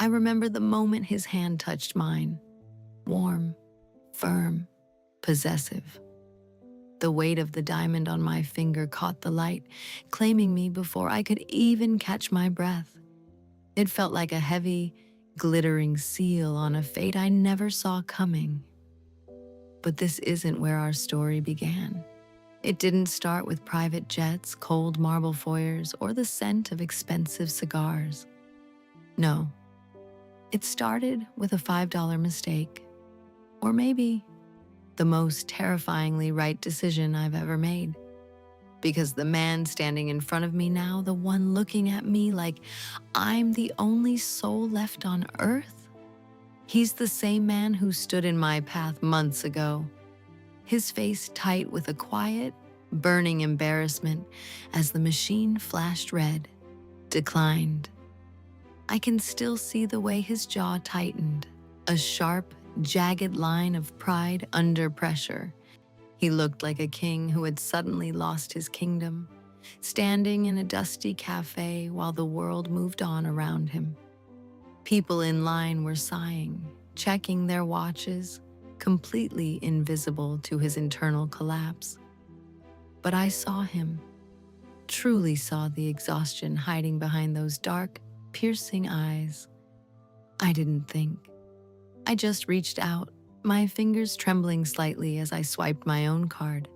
I remember the moment his hand touched mine. Warm, firm, possessive. The weight of the diamond on my finger caught the light, claiming me before I could even catch my breath. It felt like a heavy, glittering seal on a fate I never saw coming. But this isn't where our story began. It didn't start with private jets, cold marble foyers, or the scent of expensive cigars. No, it started with a $5 mistake, or maybe the most terrifyingly right decision I've ever made. Because the man standing in front of me now, the one looking at me like I'm the only soul left on earth, he's the same man who stood in my path months ago, his face tight with a quiet, burning embarrassment as the machine flashed red, declined. I can still see the way his jaw tightened, a sharp, jagged line of pride under pressure. He looked like a king who had suddenly lost his kingdom, standing in a dusty cafe while the world moved on around him. People in line were sighing, checking their watches, completely invisible to his internal collapse. But I saw him, truly saw the exhaustion hiding behind those dark, piercing eyes. I didn't think. I just reached out, my fingers trembling slightly as I swiped my own card.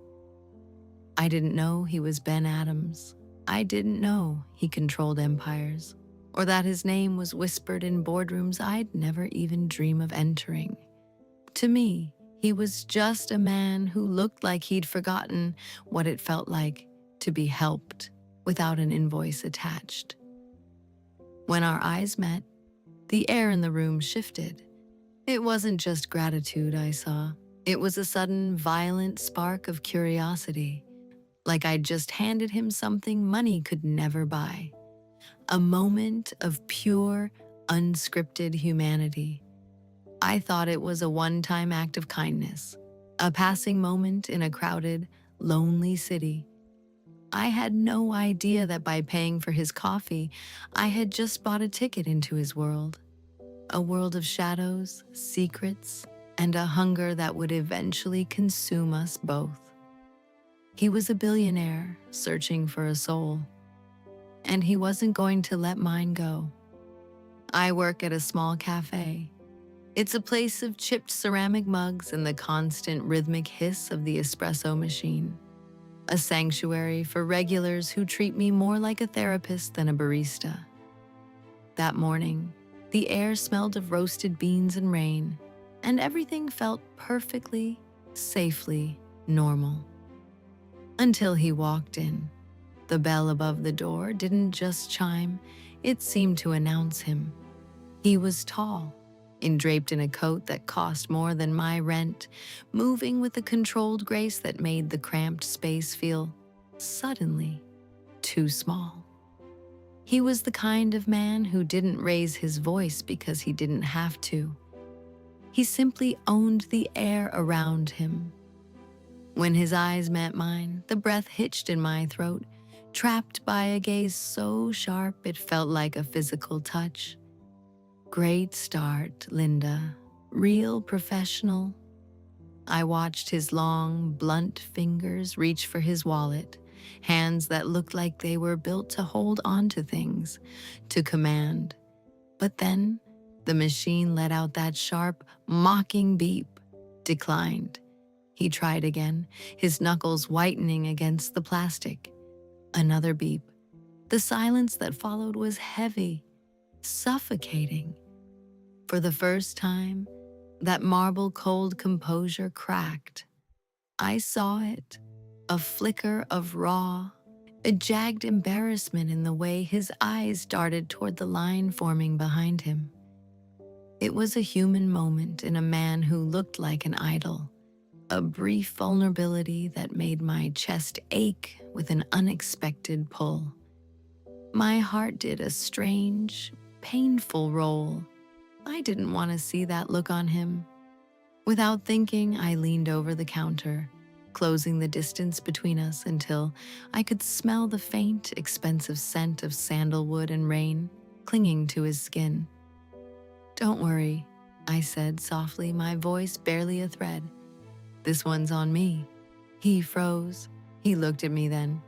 I didn't know he was Ben Adams. I didn't know he controlled empires, or that his name was whispered in boardrooms I'd never even dream of entering. To me, he was just a man who looked like he'd forgotten what it felt like to be helped without an invoice attached. When our eyes met, the air in the room shifted. It wasn't just gratitude I saw. It was a sudden, violent spark of curiosity, like I'd just handed him something money could never buy. A moment of pure, unscripted humanity. I thought it was a one-time act of kindness, a passing moment in a crowded, lonely city. I had no idea that by paying for his coffee, I had just bought a ticket into his world. A world of shadows, secrets, and a hunger that would eventually consume us both. He was a billionaire searching for a soul, and he wasn't going to let mine go. I work at a small cafe. It's a place of chipped ceramic mugs and the constant rhythmic hiss of the espresso machine. A sanctuary for regulars who treat me more like a therapist than a barista. That morning, the air smelled of roasted beans and rain, and everything felt perfectly, safely normal. Until he walked in. The bell above the door didn't just chime, it seemed to announce him. He was tall, draped in a coat that cost more than my rent, moving with a controlled grace that made the cramped space feel, suddenly, too small. He was the kind of man who didn't raise his voice because he didn't have to. He simply owned the air around him. When his eyes met mine, the breath hitched in my throat, trapped by a gaze so sharp it felt like a physical touch. Great start, Linda. Real professional. I watched his long, blunt fingers reach for his wallet, hands that looked like they were built to hold onto things, to command. But then, the machine let out that sharp, mocking beep, declined. He tried again, his knuckles whitening against the plastic. Another beep. The silence that followed was heavy, suffocating. For the first time, that marble cold composure cracked. I saw it, a flicker of raw, a jagged embarrassment in the way his eyes darted toward the line forming behind him. It was a human moment in a man who looked like an idol, a brief vulnerability that made my chest ache with an unexpected pull. My heart did a strange, painful roll. I didn't want to see that look on him. Without thinking, I leaned over the counter, closing the distance between us until I could smell the faint, expensive scent of sandalwood and rain clinging to his skin. Don't worry, I said softly, my voice barely a thread. This one's on me. He froze. He looked at me then,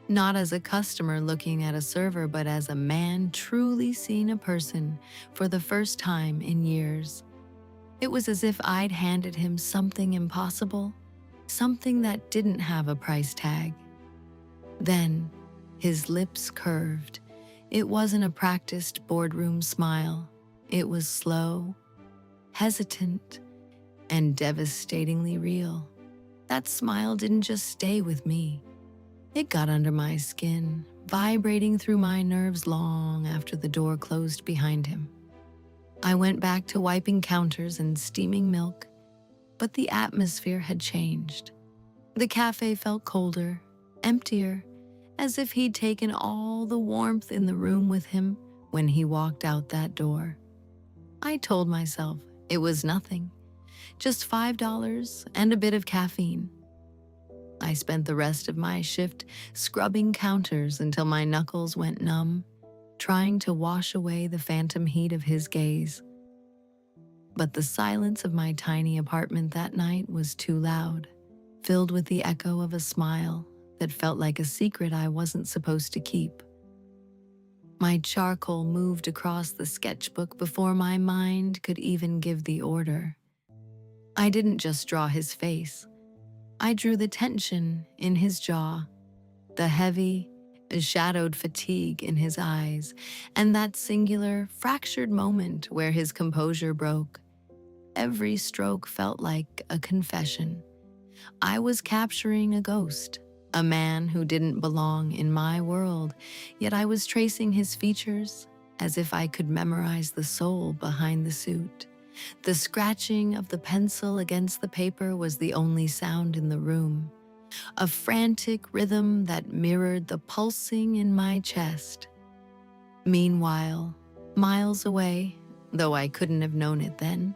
not as a customer looking at a server, but as a man truly seeing a person for the first time in years. It was as if I'd handed him something impossible, something that didn't have a price tag. Then, his lips curved. It wasn't a practiced boardroom smile. It was slow, hesitant, and devastatingly real. That smile didn't just stay with me. It got under my skin, vibrating through my nerves long after the door closed behind him. I went back to wiping counters and steaming milk, but the atmosphere had changed. The cafe felt colder, emptier, as if he'd taken all the warmth in the room with him when he walked out that door. I told myself it was nothing, just $5 and a bit of caffeine. I spent the rest of my shift scrubbing counters until my knuckles went numb, trying to wash away the phantom heat of his gaze. But the silence of my tiny apartment that night was too loud, filled with the echo of a smile that felt like a secret I wasn't supposed to keep. My charcoal moved across the sketchbook before my mind could even give the order. I didn't just draw his face. I drew the tension in his jaw, the heavy, shadowed fatigue in his eyes, and that singular, fractured moment where his composure broke. Every stroke felt like a confession. I was capturing a ghost, a man who didn't belong in my world, yet I was tracing his features as if I could memorize the soul behind the suit. The scratching of the pencil against the paper was the only sound in the room, a frantic rhythm that mirrored the pulsing in my chest. Meanwhile, miles away, though I couldn't have known it then,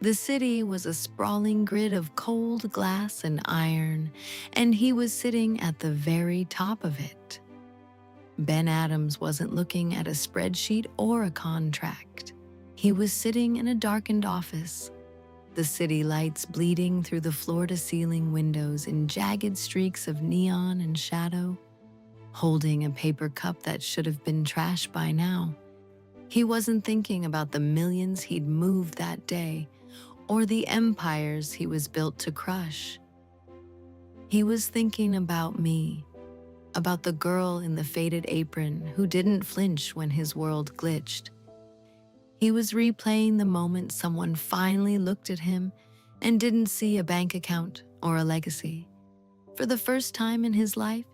the city was a sprawling grid of cold glass and iron, and he was sitting at the very top of it. Ben Adams wasn't looking at a spreadsheet or a contract. He was sitting in a darkened office, the city lights bleeding through the floor-to-ceiling windows in jagged streaks of neon and shadow, holding a paper cup that should have been trash by now. He wasn't thinking about the millions he'd moved that day, or the empires he was built to crush. He was thinking about me, about the girl in the faded apron who didn't flinch when his world glitched. He was replaying the moment someone finally looked at him and didn't see a bank account or a legacy. For the first time in his life,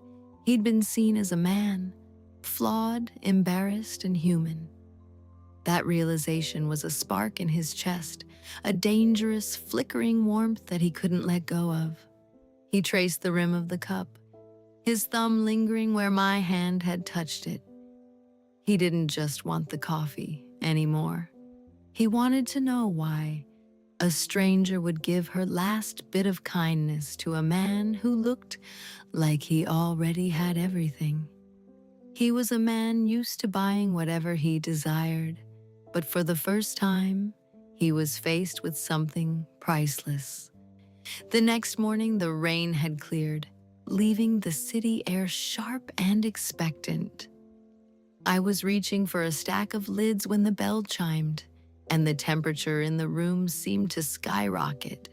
he'd been seen as a man, flawed, embarrassed, and human. That realization was a spark in his chest, a dangerous, flickering warmth that he couldn't let go of. He traced the rim of the cup, his thumb lingering where my hand had touched it. He didn't just want the coffee anymore. He wanted to know why a stranger would give her last bit of kindness to a man who looked like he already had everything. He was a man used to buying whatever he desired, but for the first time, he was faced with something priceless. The next morning, the rain had cleared, leaving the city air sharp and expectant. I was reaching for a stack of lids when the bell chimed, and the temperature in the room seemed to skyrocket.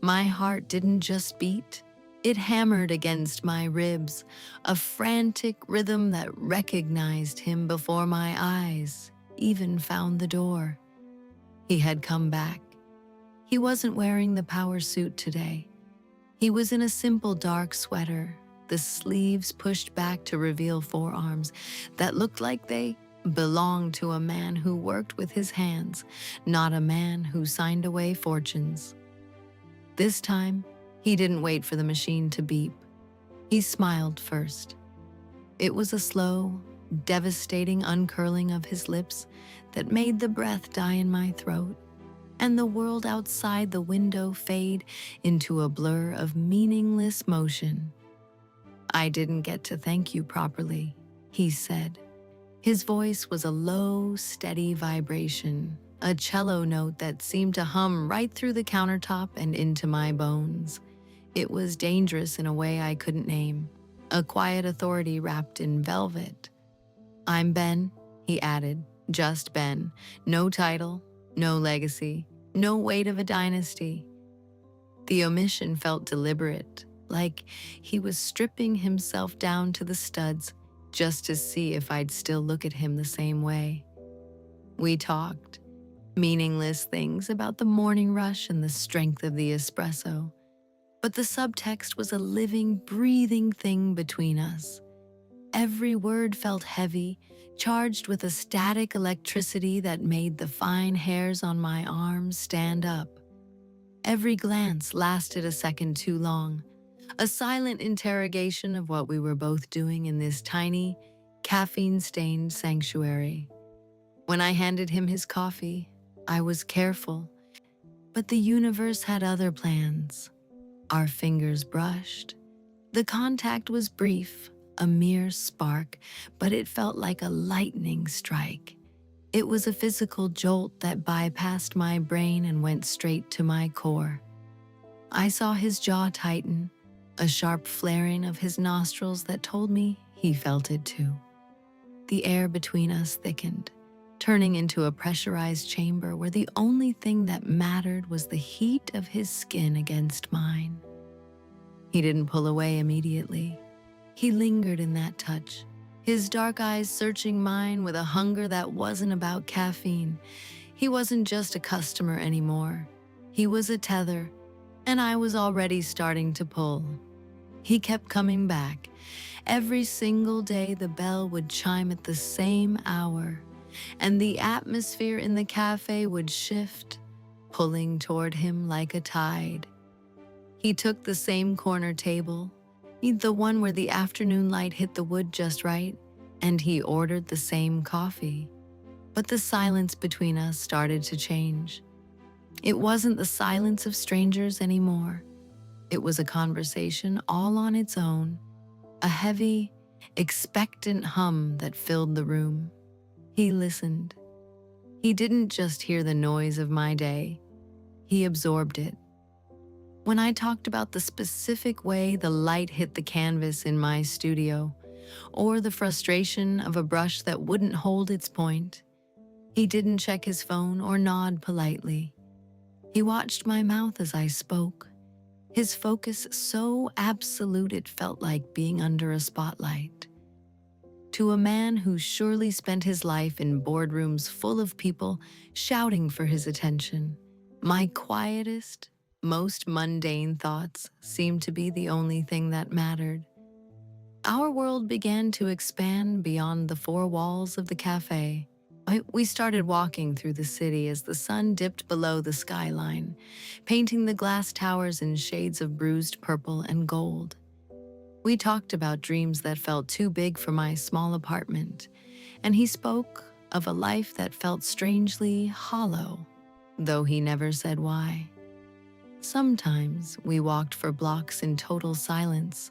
My heart didn't just beat, it hammered against my ribs, a frantic rhythm that recognized him before my eyes even found the door. He had come back. He wasn't wearing the power suit today. He was in a simple dark sweater, the sleeves pushed back to reveal forearms that looked like they belonged to a man who worked with his hands, not a man who signed away fortunes. This time, he didn't wait for the machine to beep. He smiled first. It was a slow, devastating uncurling of his lips that made the breath die in my throat, and the world outside the window fade into a blur of meaningless motion. "I didn't get to thank you properly," he said. His voice was a low, steady vibration, a cello note that seemed to hum right through the countertop and into my bones. It was dangerous in a way I couldn't name, a quiet authority wrapped in velvet. "I'm Ben," he added, "just Ben. No title, no legacy, no weight of a dynasty." The omission felt deliberate, like he was stripping himself down to the studs just to see if I'd still look at him the same way. We talked, meaningless things about the morning rush and the strength of the espresso, but the subtext was a living, breathing thing between us. Every word felt heavy, charged with a static electricity that made the fine hairs on my arms stand up. Every glance lasted a second too long, a silent interrogation of what we were both doing in this tiny, caffeine-stained sanctuary. When I handed him his coffee, I was careful, but the universe had other plans. Our fingers brushed. The contact was brief, a mere spark, but it felt like a lightning strike. It was a physical jolt that bypassed my brain and went straight to my core. I saw his jaw tighten, a sharp flaring of his nostrils that told me he felt it too. The air between us thickened, turning into a pressurized chamber where the only thing that mattered was the heat of his skin against mine. He didn't pull away immediately. He lingered in that touch, his dark eyes searching mine with a hunger that wasn't about caffeine. He wasn't just a customer anymore. He was a tether, and I was already starting to pull. He kept coming back. Every single day the bell would chime at the same hour, and the atmosphere in the cafe would shift, pulling toward him like a tide. He took the same corner table, the one where the afternoon light hit the wood just right, and he ordered the same coffee. But the silence between us started to change. It wasn't the silence of strangers anymore. It was a conversation all on its own, a heavy, expectant hum that filled the room. He listened. He didn't just hear the noise of my day, he absorbed it. When I talked about the specific way the light hit the canvas in my studio, or the frustration of a brush that wouldn't hold its point, he didn't check his phone or nod politely. He watched my mouth as I spoke, his focus so absolute it felt like being under a spotlight. To a man who surely spent his life in boardrooms full of people shouting for his attention, my quietest, most mundane thoughts seemed to be the only thing that mattered. Our world began to expand beyond the four walls of the cafe. We started walking through the city as the sun dipped below the skyline, painting the glass towers in shades of bruised purple and gold. We talked about dreams that felt too big for my small apartment, and he spoke of a life that felt strangely hollow, though he never said why. Sometimes we walked for blocks in total silence,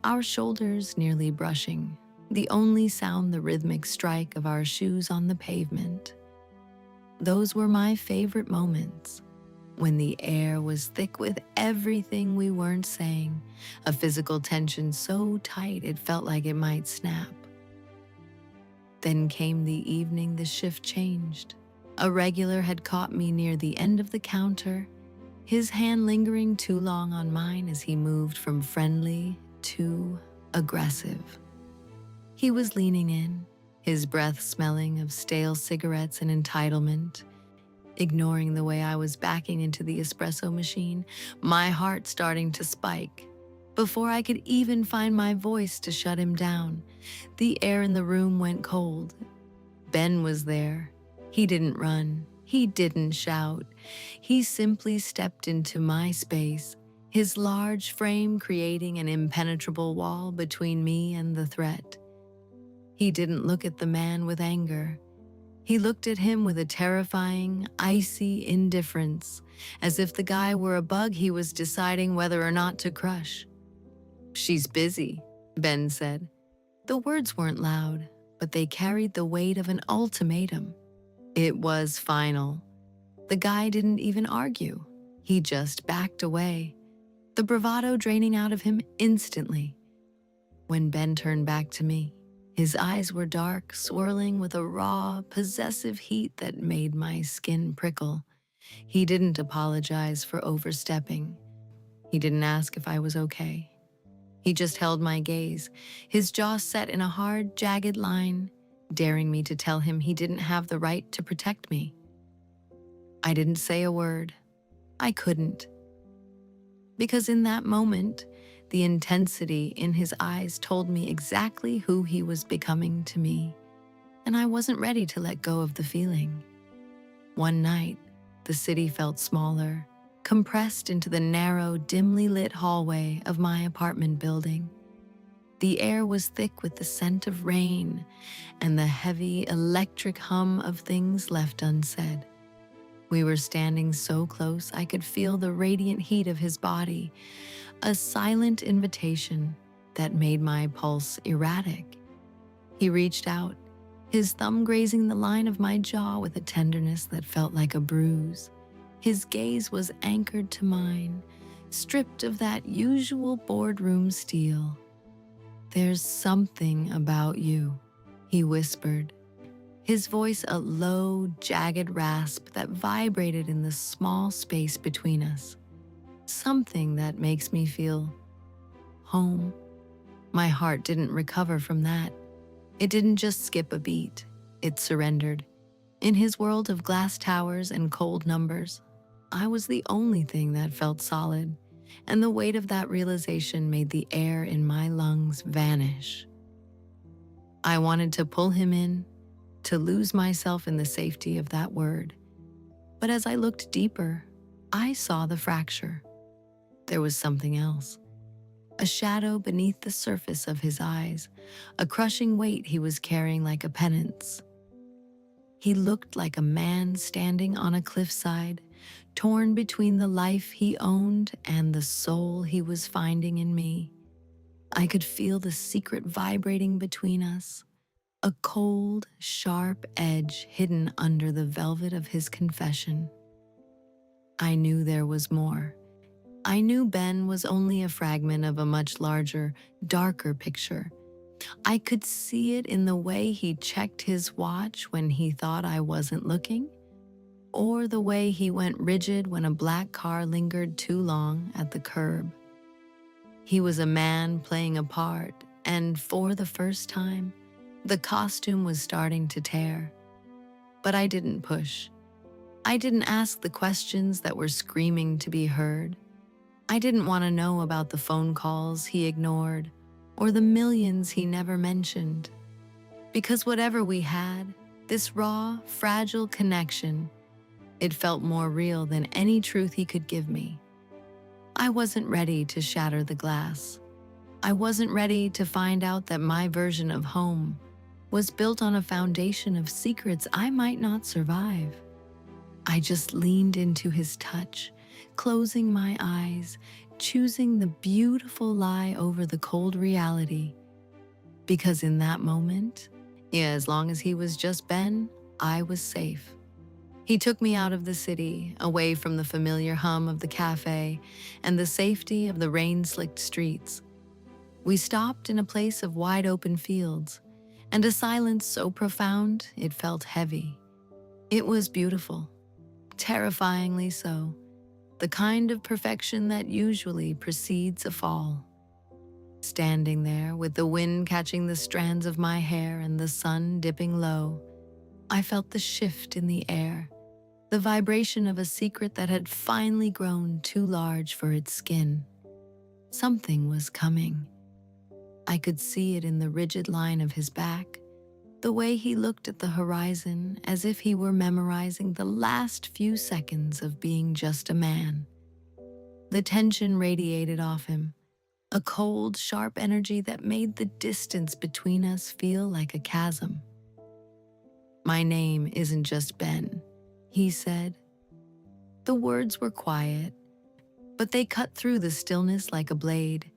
our shoulders nearly brushing, the only sound the rhythmic strike of our shoes on the pavement. Those were my favorite moments, when the air was thick with everything we weren't saying, a physical tension so tight it felt like it might snap. Then came the evening the shift changed. A regular had caught me near the end of the counter, his hand lingering too long on mine as he moved from friendly to aggressive. He was leaning in, his breath smelling of stale cigarettes and entitlement. Ignoring the way I was backing into the espresso machine, my heart starting to spike. Before I could even find my voice to shut him down, the air in the room went cold. Ben was there. He didn't run. He didn't shout. He simply stepped into my space, his large frame creating an impenetrable wall between me and the threat. He didn't look at the man with anger. He looked at him with a terrifying, icy indifference, as if the guy were a bug he was deciding whether or not to crush. "She's busy," Ben said. The words weren't loud, but they carried the weight of an ultimatum. It was final. The guy didn't even argue. He just backed away, the bravado draining out of him instantly. When Ben turned back to me, his eyes were dark, swirling with a raw, possessive heat that made my skin prickle. He didn't apologize for overstepping. He didn't ask if I was okay. He just held my gaze, his jaw set in a hard, jagged line, daring me to tell him he didn't have the right to protect me. I didn't say a word. I couldn't. Because in that moment, the intensity in his eyes told me exactly who he was becoming to me, and I wasn't ready to let go of the feeling. One night, the city felt smaller, compressed into the narrow, dimly lit hallway of my apartment building. The air was thick with the scent of rain and the heavy, electric hum of things left unsaid. We were standing so close I could feel the radiant heat of his body, a silent invitation that made my pulse erratic. He reached out, his thumb grazing the line of my jaw with a tenderness that felt like a bruise. His gaze was anchored to mine, stripped of that usual boardroom steel. "There's something about you," he whispered, his voice a low, jagged rasp that vibrated in the small space between us. "Something that makes me feel home." My heart didn't recover from that. It didn't just skip a beat, it surrendered. In his world of glass towers and cold numbers, I was the only thing that felt solid, and the weight of that realization made the air in my lungs vanish. I wanted to pull him in, to lose myself in the safety of that word. But as I looked deeper, I saw the fracture. There was something else. A shadow beneath the surface of his eyes, a crushing weight he was carrying like a penance. He looked like a man standing on a cliffside, torn between the life he owned and the soul he was finding in me. I could feel the secret vibrating between us, a cold, sharp edge hidden under the velvet of his confession. I knew there was more. I knew Ben was only a fragment of a much larger, darker picture. I could see it in the way he checked his watch when he thought I wasn't looking, or the way he went rigid when a black car lingered too long at the curb. He was a man playing a part, and for the first time, the costume was starting to tear. But I didn't push. I didn't ask the questions that were screaming to be heard. I didn't want to know about the phone calls he ignored or the millions he never mentioned. Because whatever we had, this raw, fragile connection, it felt more real than any truth he could give me. I wasn't ready to shatter the glass. I wasn't ready to find out that my version of home was built on a foundation of secrets I might not survive. I just leaned into his touch, closing my eyes, choosing the beautiful lie over the cold reality. Because in that moment, as long as he was just Ben, I was safe. He took me out of the city, away from the familiar hum of the café and the safety of the rain-slicked streets. We stopped in a place of wide-open fields, and a silence so profound it felt heavy. It was beautiful, terrifyingly so, the kind of perfection that usually precedes a fall. Standing there, with the wind catching the strands of my hair and the sun dipping low, I felt the shift in the air, the vibration of a secret that had finally grown too large for its skin. Something was coming. I could see it in the rigid line of his back, the way he looked at the horizon as if he were memorizing the last few seconds of being just a man. The tension radiated off him, a cold, sharp energy that made the distance between us feel like a chasm. "My name isn't just Ben," he said. The words were quiet, but they cut through the stillness like a blade.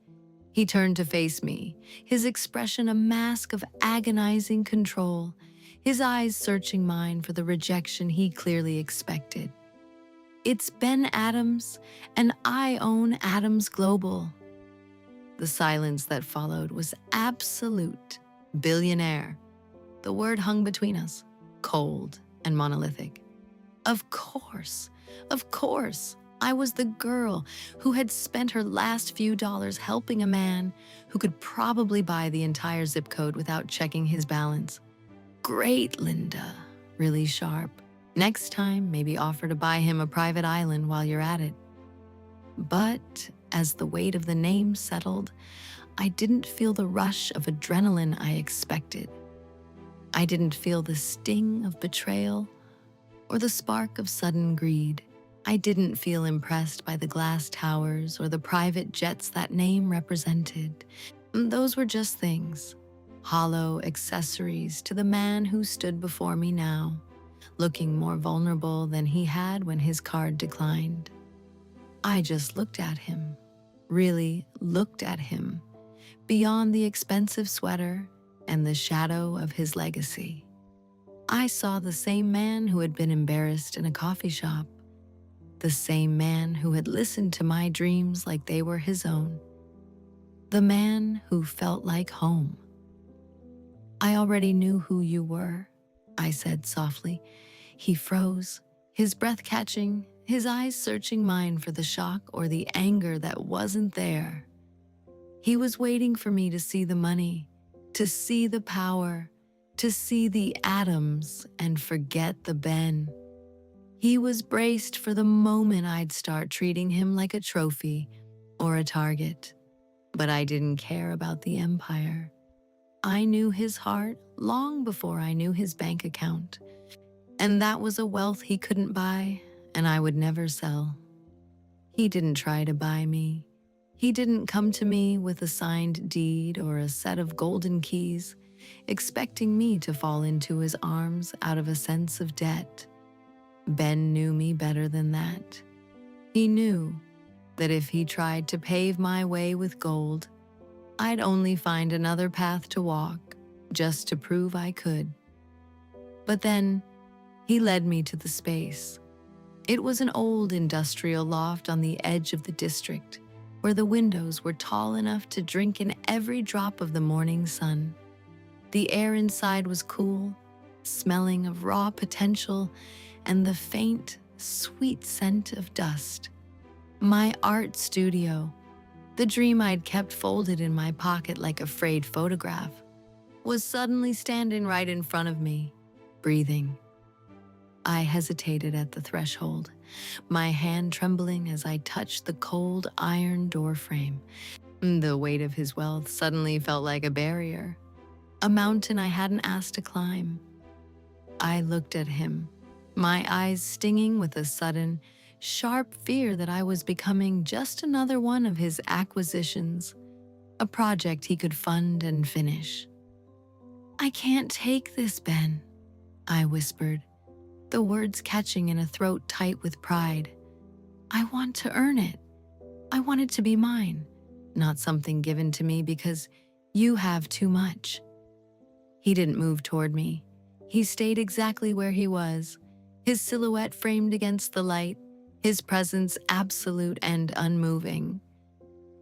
He turned to face me, his expression a mask of agonizing control, his eyes searching mine for the rejection he clearly expected. It's Ben Adams, and I own Adams Global." The silence that followed was absolute. Billionaire. The word hung between us, cold and monolithic. Of course, of course, I was the girl who had spent her last few dollars helping a man who could probably buy the entire zip code without checking his balance. Great, Linda. Really sharp. Next time, maybe offer to buy him a private island while you're at it. But as the weight of the name settled, I didn't feel the rush of adrenaline I expected. I didn't feel the sting of betrayal or the spark of sudden greed. I didn't feel impressed by the glass towers or the private jets that name represented. Those were just things, hollow accessories to the man who stood before me now, looking more vulnerable than he had when his card declined. I just looked at him, really looked at him, beyond the expensive sweater and the shadow of his legacy. I saw the same man who had been embarrassed in a coffee shop, the same man who had listened to my dreams like they were his own, the man who felt like home. "I already knew who you were," I said softly. He froze, his breath catching, his eyes searching mine for the shock or the anger that wasn't there. He was waiting for me to see the money, to see the power, to see the atoms and forget the Ben. He was braced for the moment I'd start treating him like a trophy or a target. But I didn't care about the empire. I knew his heart long before I knew his bank account. And that was a wealth he couldn't buy and I would never sell. He didn't try to buy me. He didn't come to me with a signed deed or a set of golden keys, expecting me to fall into his arms out of a sense of debt. Ben knew me better than that. He knew that if he tried to pave my way with gold, I'd only find another path to walk just to prove I could. But then he led me to the space. It was an old industrial loft on the edge of the district, where the windows were tall enough to drink in every drop of the morning sun. The air inside was cool, smelling of raw potential and the faint, sweet scent of dust. My art studio, the dream I'd kept folded in my pocket like a frayed photograph, was suddenly standing right in front of me, breathing. I hesitated at the threshold, my hand trembling as I touched the cold iron doorframe. The weight of his wealth suddenly felt like a barrier, a mountain I hadn't asked to climb. I looked at him, my eyes stinging with a sudden, sharp fear that I was becoming just another one of his acquisitions, a project he could fund and finish. "I can't take this, Ben," I whispered, the words catching in a throat tight with pride. "I want to earn it. I want it to be mine, not something given to me because you have too much." He didn't move toward me. He stayed exactly where he was, his silhouette framed against the light, his presence absolute and unmoving.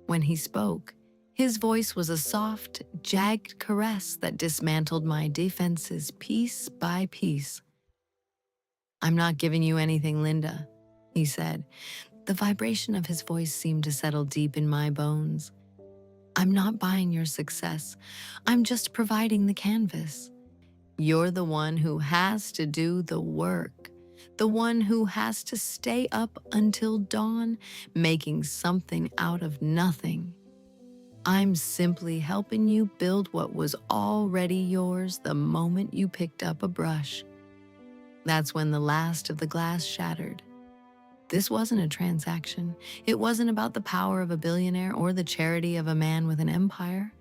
When he spoke, his voice was a soft, jagged caress that dismantled my defenses piece by piece. "I'm not giving you anything, Linda," he said. The vibration of his voice seemed to settle deep in my bones. "I'm not buying your success. I'm just providing the canvas. You're the one who has to do the work, the one who has to stay up until dawn, making something out of nothing. I'm simply helping you build what was already yours the moment you picked up a brush." That's when the last of the glass shattered. This wasn't a transaction. It wasn't about the power of a billionaire or the charity of a man with an empire.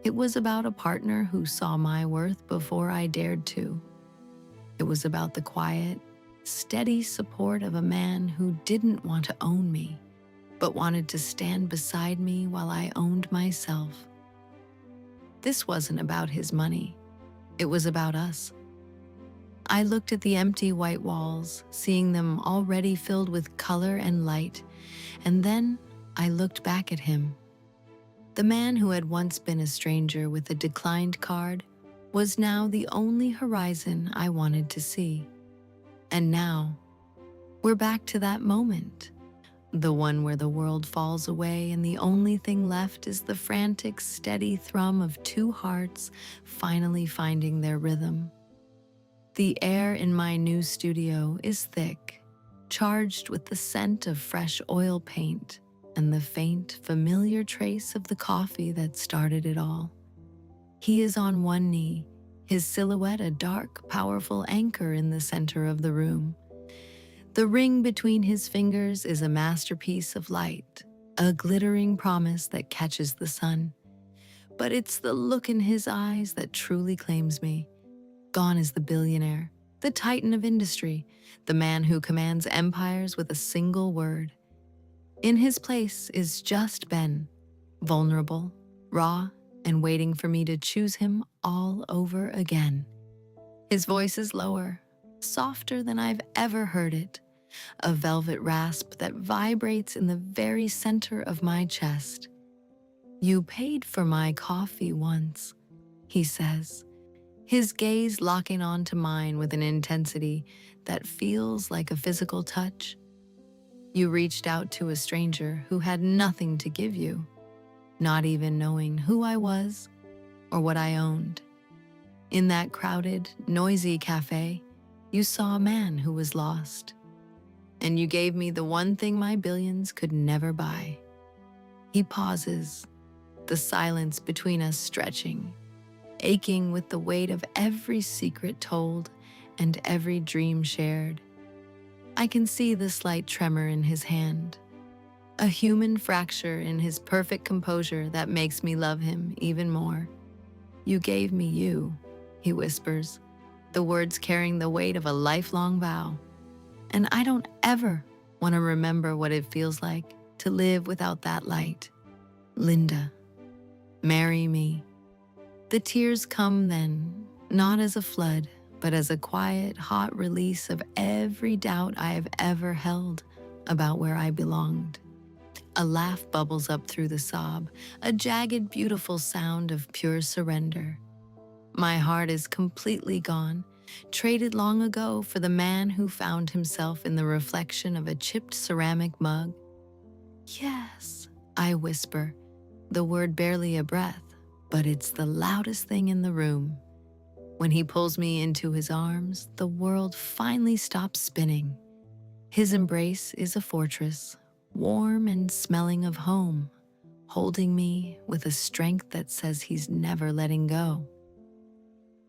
It was about a partner who saw my worth before I dared to. It was about the quiet, steady support of a man who didn't want to own me, but wanted to stand beside me while I owned myself. This wasn't about his money. It was about us. I looked at the empty white walls, seeing them already filled with color and light, and then I looked back at him. The man who had once been a stranger with a declined card was now the only horizon I wanted to see. And now, we're back to that moment, the one where the world falls away and the only thing left is the frantic, steady thrum of two hearts finally finding their rhythm. The air in my new studio is thick, charged with the scent of fresh oil paint and the faint, familiar trace of the coffee that started it all. He is on one knee, his silhouette a dark, powerful anchor in the center of the room. The ring between his fingers is a masterpiece of light, a glittering promise that catches the sun. But it's the look in his eyes that truly claims me. Gone is the billionaire, the titan of industry, the man who commands empires with a single word. In his place is just Ben, vulnerable, raw, and waiting for me to choose him all over again. His voice is lower, softer than I've ever heard it, a velvet rasp that vibrates in the very center of my chest. "You paid for my coffee once," he says, his gaze locking onto mine with an intensity that feels like a physical touch. "You reached out to a stranger who had nothing to give you, not even knowing who I was or what I owned. In that crowded, noisy cafe, you saw a man who was lost, and you gave me the one thing my billions could never buy." He pauses, the silence between us stretching, aching with the weight of every secret told and every dream shared. I can see the slight tremor in his hand, a human fracture in his perfect composure that makes me love him even more. "You gave me you," he whispers, the words carrying the weight of a lifelong vow. And I don't ever want to remember what it feels like to live without that light. "Linda, marry me." The tears come then, not as a flood, but as a quiet, hot release of every doubt I have ever held about where I belonged. A laugh bubbles up through the sob, a jagged, beautiful sound of pure surrender. My heart is completely gone, traded long ago for the man who found himself in the reflection of a chipped ceramic mug. "Yes," I whisper, the word barely a breath, but it's the loudest thing in the room. When he pulls me into his arms, the world finally stops spinning. His embrace is a fortress, warm and smelling of home, holding me with a strength that says he's never letting go.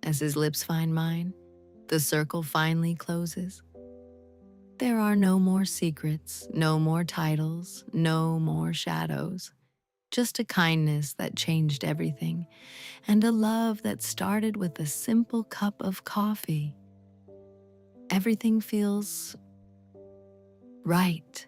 As his lips find mine, the circle finally closes. There are no more secrets, no more titles, no more shadows. Just a kindness that changed everything, and a love that started with a simple cup of coffee. Everything feels right.